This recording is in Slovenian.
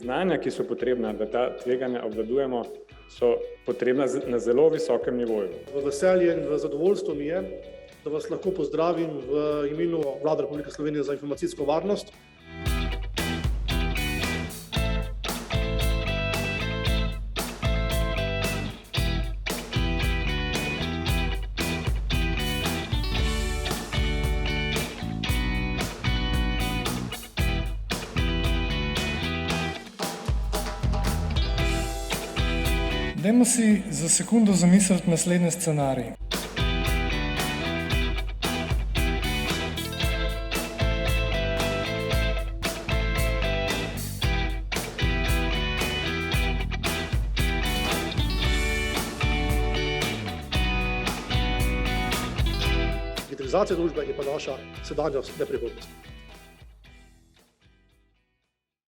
znanja, ki so potrebna, da ta tveganja obvladujemo, so potrebna na zelo visokem nivoju. V veselje in v zadovoljstvo mi je, da vas lahko pozdravim v imenu Vlade Republike Slovenije za informacijsko varnost. Dajmo si za sekundo zamisliti naslednji scenarij. Digitalizacija družbe je pa naša sedanjost, ne prihodnost.